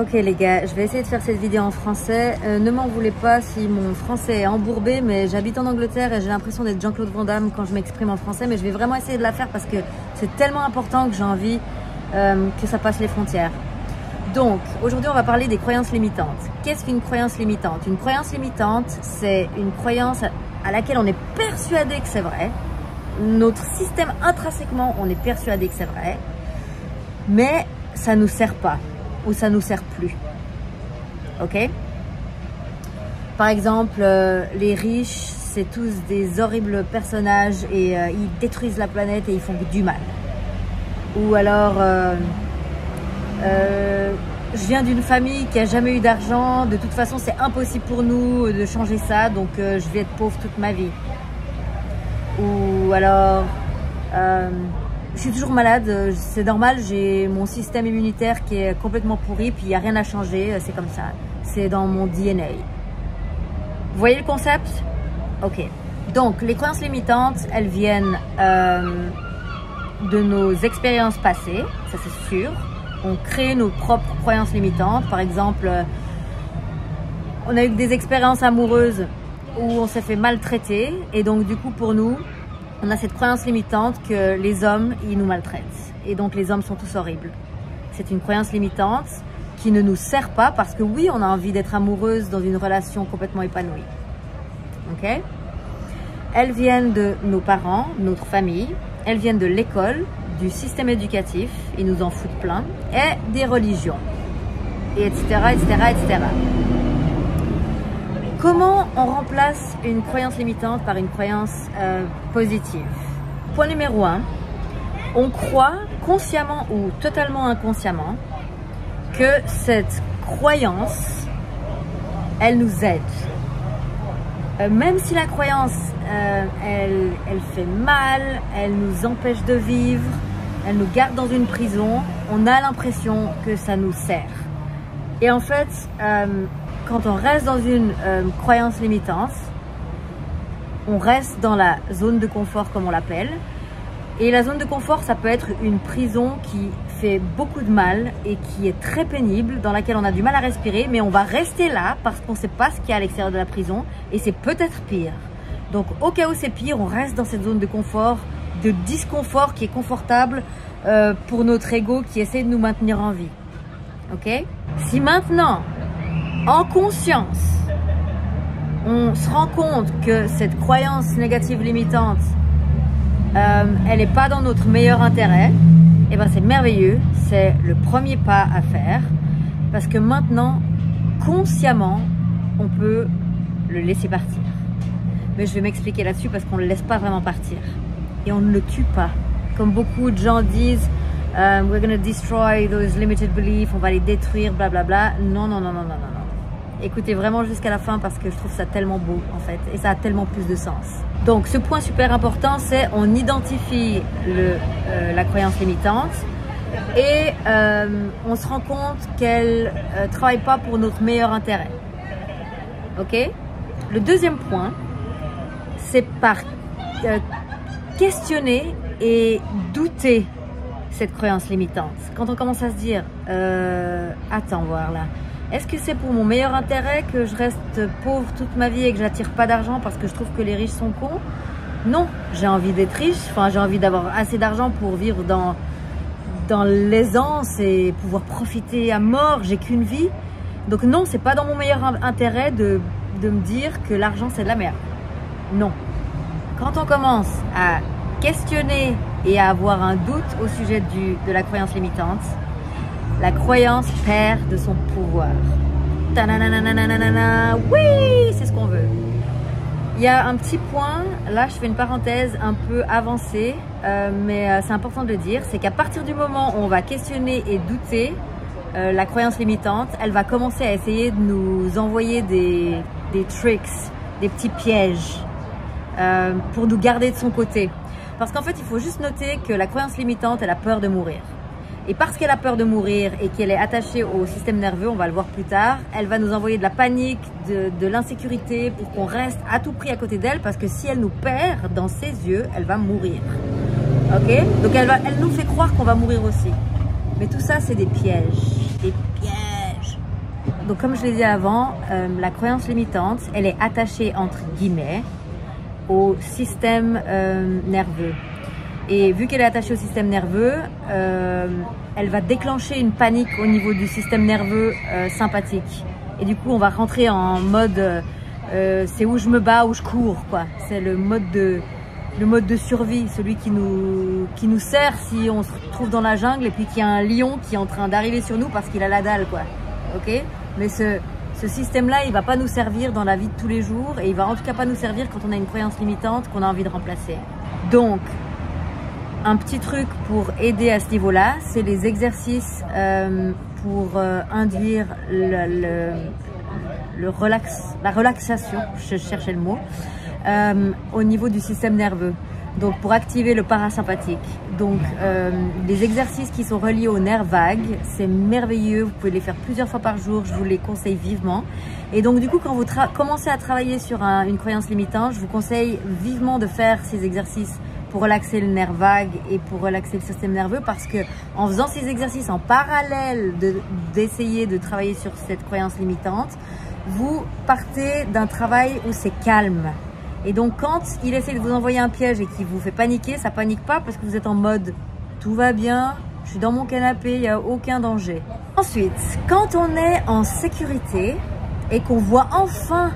Ok les gars, je vais essayer de faire cette vidéo en français. Ne m'en voulez pas si mon français est embourbé, mais j'habite en Angleterre et j'ai l'impression d'être Jean-Claude Van Damme quand je m'exprime en français. Mais je vais vraiment essayer de la faire parce que c'est tellement important que j'ai envie que ça passe les frontières. Donc, aujourd'hui, on va parler des croyances limitantes. Qu'est-ce qu'une croyance limitante? Une croyance limitante, c'est une croyance à laquelle on est persuadé que c'est vrai. Notre système intrinsèquement, on est persuadé que c'est vrai, mais ça ne nous sert pas. Ou ça nous sert plus. Ok? Par exemple, les riches, c'est tous des horribles personnages et ils détruisent la planète et ils font du mal. Ou alors, je viens d'une famille qui a jamais eu d'argent, de toute façon c'est impossible pour nous de changer ça, donc je vais être pauvre toute ma vie. Ou alors, je suis toujours malade, c'est normal, j'ai mon système immunitaire qui est complètement pourri, puis il n'y a rien à changer, c'est comme ça. C'est dans mon DNA. Vous voyez le concept? Ok. Donc, les croyances limitantes, elles viennent de nos expériences passées, ça c'est sûr. On crée nos propres croyances limitantes. Par exemple, on a eu des expériences amoureuses où on s'est fait maltraiter, et donc du coup pour nous, on a cette croyance limitante que les hommes, ils nous maltraitent. Et donc, les hommes sont tous horribles. C'est une croyance limitante qui ne nous sert pas parce que oui, on a envie d'être amoureuse dans une relation complètement épanouie. Ok? Elles viennent de nos parents, notre famille. Elles viennent de l'école, du système éducatif. Ils nous en foutent plein. Et des religions. Et etc., etc., etc. Comment on remplace une croyance limitante par une croyance positive? Point numéro 1, on croit consciemment ou totalement inconsciemment que cette croyance, elle nous aide. Même si la croyance, elle fait mal, elle nous empêche de vivre, elle nous garde dans une prison, on a l'impression que ça nous sert. Et en fait, quand on reste dans une croyance limitante, on reste dans la zone de confort comme on l'appelle. Et la zone de confort, ça peut être une prison qui fait beaucoup de mal et qui est très pénible, dans laquelle on a du mal à respirer, mais on va rester là parce qu'on ne sait pas ce qu'il y a à l'extérieur de la prison et c'est peut-être pire. Donc au cas où c'est pire, on reste dans cette zone de confort, de disconfort qui est confortable pour notre ego qui essaie de nous maintenir en vie. Ok? Si maintenant, en conscience, on se rend compte que cette croyance négative limitante, elle n'est pas dans notre meilleur intérêt, et ben c'est merveilleux, c'est le premier pas à faire, parce que maintenant, consciemment, on peut le laisser partir. Mais je vais m'expliquer là-dessus parce qu'on ne le laisse pas vraiment partir. Et on ne le tue pas. Comme beaucoup de gens disent, we're gonna destroy those limited beliefs, on va les détruire, blablabla. Non, non, non, non, non, non, non. Écoutez vraiment jusqu'à la fin parce que je trouve ça tellement beau en fait et ça a tellement plus de sens. Donc ce point super important, c'est on identifie la croyance limitante et on se rend compte qu'elle ne travaille pas pour notre meilleur intérêt. Ok? Le deuxième point, c'est par questionner et douter cette croyance limitante. Quand on commence à se dire attends voir là, est-ce que c'est pour mon meilleur intérêt que je reste pauvre toute ma vie et que j'attire pas d'argent parce que je trouve que les riches sont cons? Non, j'ai envie d'être riche, enfin j'ai envie d'avoir assez d'argent pour vivre dans l'aisance et pouvoir profiter à mort, j'ai qu'une vie. Donc non, c'est pas dans mon meilleur intérêt de me dire que l'argent c'est de la merde. Non. Quand on commence à questionner et à avoir un doute au sujet de la croyance limitante, la croyance perd de son pouvoir. Ta-na-na-na-na-na-na-na. Oui, c'est ce qu'on veut. Il y a un petit point, là je fais une parenthèse un peu avancée, mais c'est important de le dire, c'est qu'à partir du moment où on va questionner et douter, la croyance limitante, elle va commencer à essayer de nous envoyer des tricks, des petits pièges pour nous garder de son côté. Parce qu'en fait, il faut juste noter que la croyance limitante, elle a peur de mourir. Et parce qu'elle a peur de mourir et qu'elle est attachée au système nerveux, on va le voir plus tard, elle va nous envoyer de la panique, de l'insécurité pour qu'on reste à tout prix à côté d'elle parce que si elle nous perd dans ses yeux, elle va mourir. Ok? Donc elle nous fait croire qu'on va mourir aussi. Mais tout ça, c'est des pièges. Des pièges. donc comme je l'ai dit avant, la croyance limitante, elle est attachée entre guillemets au système nerveux. Et vu qu'elle est attachée au système nerveux, elle va déclencher une panique au niveau du système nerveux sympathique. Et du coup, on va rentrer en mode c'est où je me bats, où je cours, quoi. C'est le mode de survie, celui qui nous sert si on se trouve dans la jungle et puis qu'il y a un lion qui est en train d'arriver sur nous parce qu'il a la dalle, quoi. Ok? Mais ce système-là, il va pas nous servir dans la vie de tous les jours et il va en tout cas pas nous servir quand on a une croyance limitante qu'on a envie de remplacer. Donc, un petit truc pour aider à ce niveau-là, c'est les exercices pour induire la relaxation, je cherchais le mot, au niveau du système nerveux. Donc pour activer le parasympathique. Donc les exercices qui sont reliés au nerf vague, c'est merveilleux, vous pouvez les faire plusieurs fois par jour, je vous les conseille vivement. Et donc du coup quand vous commencez à travailler sur une croyance limitante, je vous conseille vivement de faire ces exercices pour relaxer le nerf vague et pour relaxer le système nerveux, parce que en faisant ces exercices en parallèle d'essayer de travailler sur cette croyance limitante, vous partez d'un travail où c'est calme. Et donc quand il essaie de vous envoyer un piège et qu'il vous fait paniquer, ça panique pas parce que vous êtes en mode tout va bien, je suis dans mon canapé, il n'y a aucun danger. Ensuite, quand on est en sécurité et qu'on voit enfin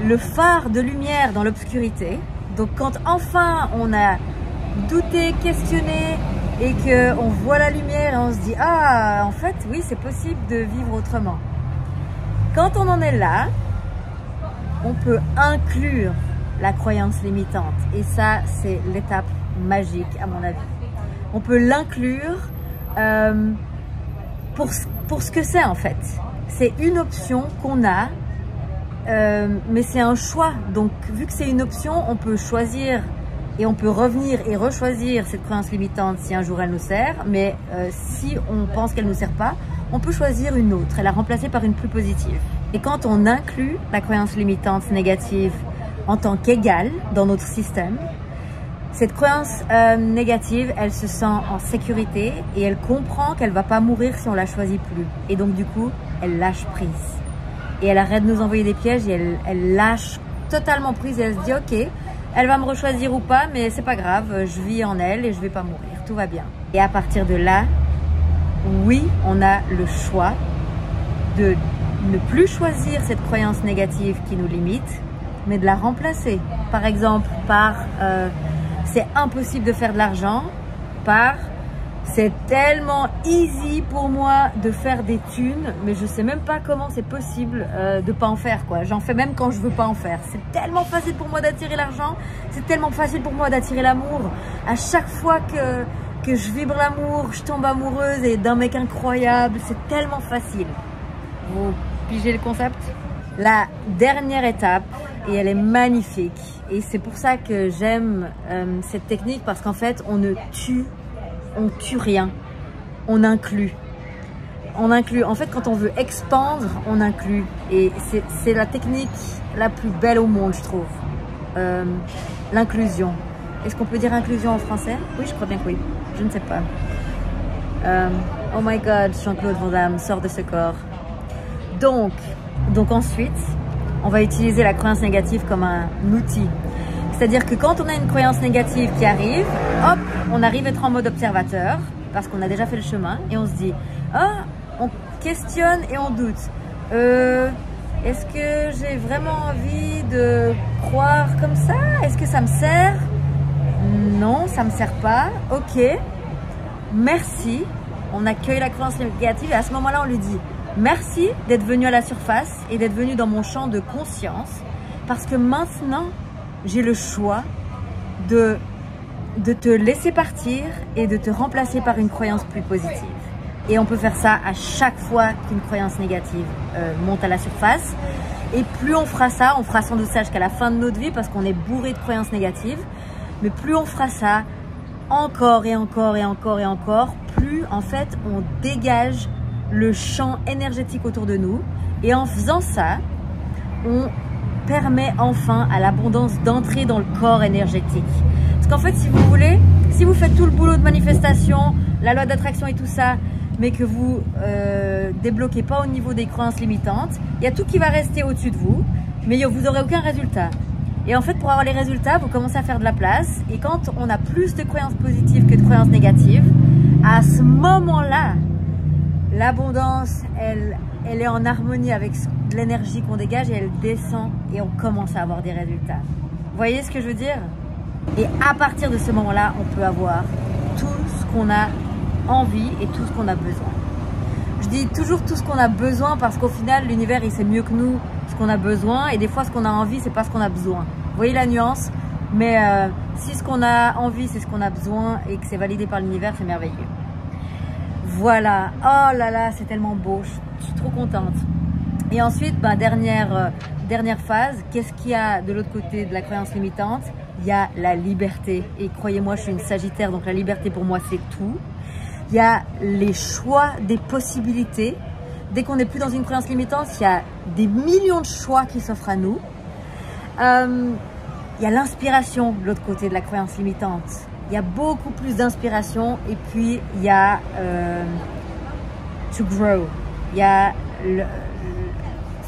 le phare de lumière dans l'obscurité, donc quand enfin on a douté, questionné et qu'on voit la lumière et on se dit ah en fait oui c'est possible de vivre autrement. Quand on en est là, on peut inclure la croyance limitante et ça c'est l'étape magique à mon avis. On peut l'inclure pour ce que c'est en fait. C'est une option qu'on a, mais c'est un choix. Donc vu que c'est une option, on peut choisir et on peut revenir et rechoisir cette croyance limitante si un jour elle nous sert, mais si on pense qu'elle ne nous sert pas, on peut choisir une autre et la remplacer par une plus positive. Et quand on inclut la croyance limitante négative en tant qu'égale dans notre système, cette croyance négative, elle se sent en sécurité et elle comprend qu'elle ne va pas mourir si on la choisit plus. Et donc du coup, elle lâche prise. Et elle arrête de nous envoyer des pièges et elle lâche totalement prise et elle se dit ok, elle va me rechoisir ou pas, mais c'est pas grave, je vis en elle et je vais pas mourir, tout va bien. Et à partir de là, oui, on a le choix de ne plus choisir cette croyance négative qui nous limite, mais de la remplacer. Par exemple, par c'est impossible de faire de l'argent, par c'est tellement easy pour moi de faire des thunes, mais je sais même pas comment c'est possible de pas en faire, quoi. J'en fais même quand je veux pas en faire. C'est tellement facile pour moi d'attirer l'argent, c'est tellement facile pour moi d'attirer l'amour. À chaque fois que je vibre l'amour, je tombe amoureuse et d'un mec incroyable, c'est tellement facile. Vous pigez le concept? La dernière étape, et elle est magnifique, et c'est pour ça que j'aime cette technique, parce qu'en fait on tue rien, on inclut. On inclut. En fait, quand on veut expandre, on inclut. Et c'est la technique la plus belle au monde, je trouve. L'inclusion. Est-ce qu'on peut dire inclusion en français? Oui, je crois bien que oui. Je ne sais pas. Oh my God, Jean-Claude Van Damme sort de ce corps. Donc ensuite, on va utiliser la croyance négative comme un outil. C'est-à-dire que quand on a une croyance négative qui arrive, hop, on arrive à être en mode observateur parce qu'on a déjà fait le chemin et on se dit, ah, on questionne et on doute. Est-ce que j'ai vraiment envie de croire comme ça? Est-ce que ça me sert? Non, ça me sert pas. Ok, merci. On accueille la croyance négative et à ce moment-là, on lui dit, merci d'être venu à la surface et d'être venu dans mon champ de conscience parce que maintenant, j'ai le choix de te laisser partir et de te remplacer par une croyance plus positive. Et on peut faire ça à chaque fois qu'une croyance négative monte à la surface. Et plus on fera ça, on fera sans doute ça jusqu'à la fin de notre vie parce qu'on est bourré de croyances négatives. Mais plus on fera ça, encore et encore et encore et encore, plus en fait on dégage le champ énergétique autour de nous. Et en faisant ça, on permet enfin à l'abondance d'entrer dans le corps énergétique. Parce qu'en fait, si vous voulez, si vous faites tout le boulot de manifestation, la loi d'attraction et tout ça, mais que vous débloquez pas au niveau des croyances limitantes, il y a tout qui va rester au-dessus de vous, mais vous n'aurez aucun résultat. Et en fait, pour avoir les résultats, vous commencez à faire de la place. Et quand on a plus de croyances positives que de croyances négatives, à ce moment-là, l'abondance, elle est en harmonie avec l'énergie qu'on dégage et elle descend et on commence à avoir des résultats. Vous voyez ce que je veux dire? Et à partir de ce moment-là, on peut avoir tout ce qu'on a envie et tout ce qu'on a besoin. Je dis toujours tout ce qu'on a besoin parce qu'au final, l'univers, il sait mieux que nous ce qu'on a besoin et des fois, ce qu'on a envie, c'est pas ce qu'on a besoin. Vous voyez la nuance? Mais si ce qu'on a envie, c'est ce qu'on a besoin et que c'est validé par l'univers, c'est merveilleux. Voilà. Oh là là, c'est tellement beau. Je suis trop contente. Et ensuite, dernière phase, qu'est-ce qu'il y a de l'autre côté de la croyance limitante? Il y a la liberté. Et croyez-moi, je suis une Sagittaire, donc la liberté pour moi, c'est tout. Il y a les choix, des possibilités. Dès qu'on n'est plus dans une croyance limitante, il y a des millions de choix qui s'offrent à nous. Il y a l'inspiration de l'autre côté de la croyance limitante. Il y a beaucoup plus d'inspiration. Et puis, il y a to grow. Il y a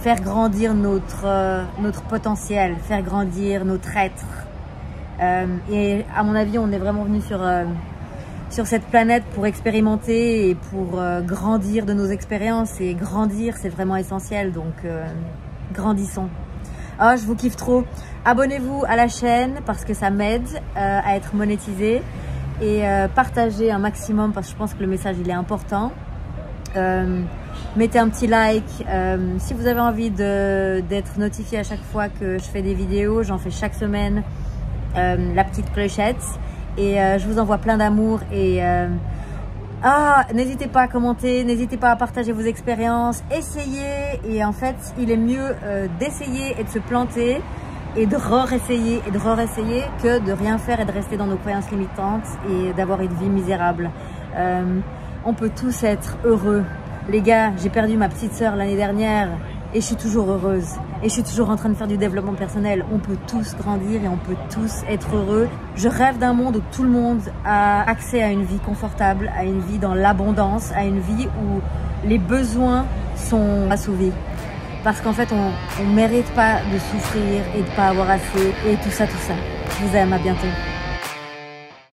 faire grandir notre potentiel, faire grandir notre être. Et à mon avis, on est vraiment venu sur cette planète pour expérimenter et pour grandir de nos expériences. Et grandir, c'est vraiment essentiel. Donc, grandissons. Oh, je vous kiffe trop. Abonnez-vous à la chaîne parce que ça m'aide à être monétisée. Et partagez un maximum parce que je pense que le message, il est important. Mettez un petit like. Si vous avez envie d'être notifié à chaque fois que je fais des vidéos, j'en fais chaque semaine. La petite clochette. Et je vous envoie plein d'amour et n'hésitez pas à commenter, n'hésitez pas à partager vos expériences, essayez. Et en fait, il est mieux d'essayer et de se planter et de re-essayer et de re-essayer que de rien faire et de rester dans nos croyances limitantes et d'avoir une vie misérable. On peut tous être heureux. Les gars, j'ai perdu ma petite sœur l'année dernière et je suis toujours heureuse. Et je suis toujours en train de faire du développement personnel. On peut tous grandir et on peut tous être heureux. Je rêve d'un monde où tout le monde a accès à une vie confortable, à une vie dans l'abondance, à une vie où les besoins sont assouvis. Parce qu'en fait, on ne mérite pas de souffrir et de ne pas avoir assez et tout ça, tout ça. Je vous aime, à bientôt.